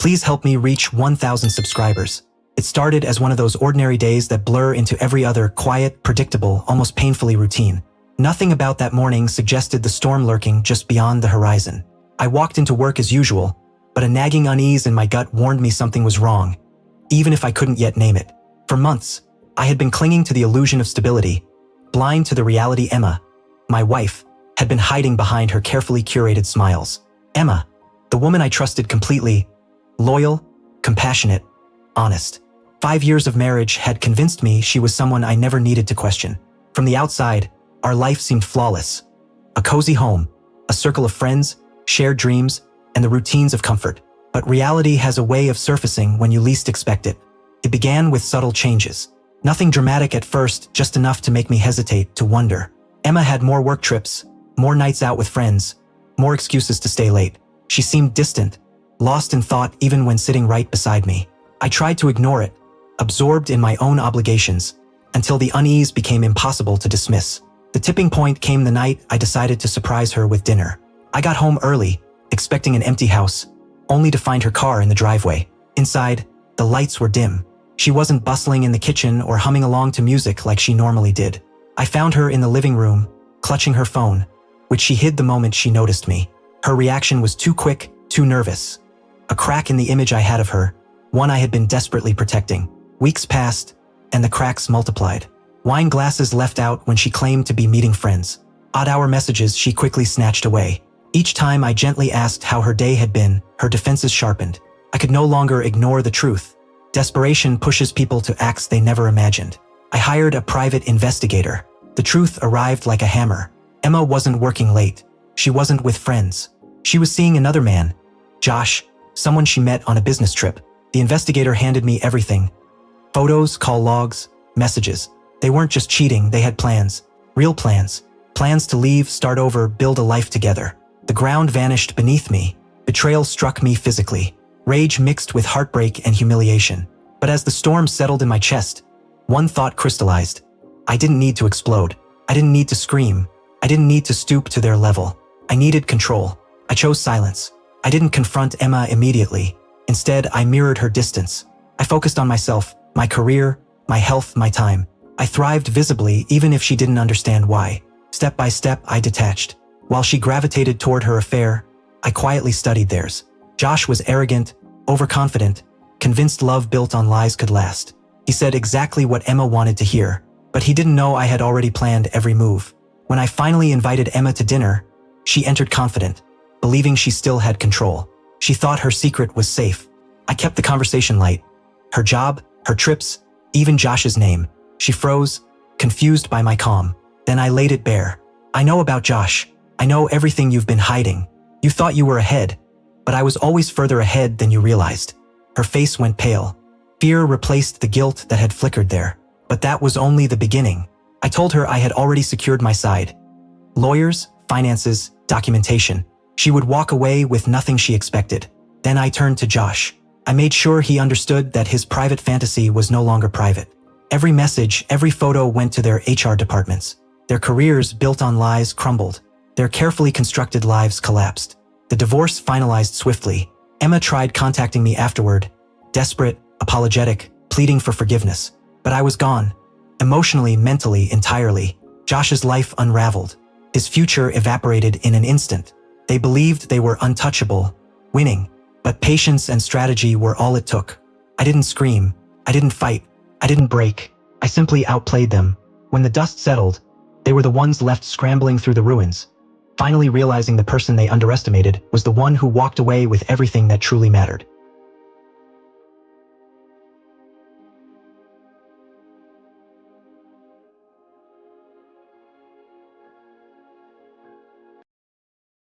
Please help me reach 1,000 subscribers. It started as one of those ordinary days that blur into every other quiet, predictable, almost painfully routine. Nothing about that morning suggested the storm lurking just beyond the horizon. I walked into work as usual, but a nagging unease in my gut warned me something was wrong, even if I couldn't yet name it. For months, I had been clinging to the illusion of stability, blind to the reality Emma, my wife, had been hiding behind her carefully curated smiles. Emma, the woman I trusted completely, loyal, compassionate, honest. 5 years of marriage had convinced me she was someone I never needed to question. From the outside, our life seemed flawless. A cozy home, a circle of friends, shared dreams, and the routines of comfort. But reality has a way of surfacing when you least expect it. It began with subtle changes. Nothing dramatic at first, just enough to make me hesitate, to wonder. Emma had more work trips, more nights out with friends, more excuses to stay late. She seemed distant, lost in thought even when sitting right beside me. I tried to ignore it, absorbed in my own obligations, until the unease became impossible to dismiss. The tipping point came the night I decided to surprise her with dinner. I got home early, expecting an empty house, only to find her car in the driveway. Inside, the lights were dim. She wasn't bustling in the kitchen or humming along to music like she normally did. I found her in the living room, clutching her phone, which she hid the moment she noticed me. Her reaction was too quick, too nervous. A crack in the image I had of her, one I had been desperately protecting. Weeks passed, and the cracks multiplied. Wine glasses left out when she claimed to be meeting friends. Odd-hour messages she quickly snatched away. Each time I gently asked how her day had been, her defenses sharpened. I could no longer ignore the truth. Desperation pushes people to acts they never imagined. I hired a private investigator. The truth arrived like a hammer. Emma wasn't working late. She wasn't with friends. She was seeing another man, Josh, someone she met on a business trip. The investigator handed me everything. Photos, call logs, messages. They weren't just cheating, they had plans. Real plans. Plans to leave, start over, build a life together. The ground vanished beneath me. Betrayal struck me physically. Rage mixed with heartbreak and humiliation. But as the storm settled in my chest, one thought crystallized. I didn't need to explode. I didn't need to scream. I didn't need to stoop to their level. I needed control. I chose silence. I didn't confront Emma immediately. Instead, I mirrored her distance. I focused on myself, my career, my health, my time. I thrived visibly even if she didn't understand why. Step by step, I detached. While she gravitated toward her affair, I quietly studied theirs. Josh was arrogant, overconfident, convinced love built on lies could last. He said exactly what Emma wanted to hear, but he didn't know I had already planned every move. When I finally invited Emma to dinner, she entered confident, believing she still had control. She thought her secret was safe. I kept the conversation light. Her job, her trips, even Josh's name. She froze, confused by my calm. Then I laid it bare. I know about Josh. I know everything you've been hiding. You thought you were ahead, but I was always further ahead than you realized. Her face went pale. Fear replaced the guilt that had flickered there. But that was only the beginning. I told her I had already secured my side. Lawyers, finances, documentation. She would walk away with nothing she expected. Then I turned to Josh. I made sure he understood that his private fantasy was no longer private. Every message, every photo went to their HR departments. Their careers built on lies crumbled. Their carefully constructed lives collapsed. The divorce finalized swiftly. Emma tried contacting me afterward, desperate, apologetic, pleading for forgiveness. But I was gone. Emotionally, mentally, entirely. Josh's life unraveled. His future evaporated in an instant. They believed they were untouchable, winning. But patience and strategy were all it took. I didn't scream. I didn't fight. I didn't break. I simply outplayed them. When the dust settled, they were the ones left scrambling through the ruins, finally realizing the person they underestimated was the one who walked away with everything that truly mattered.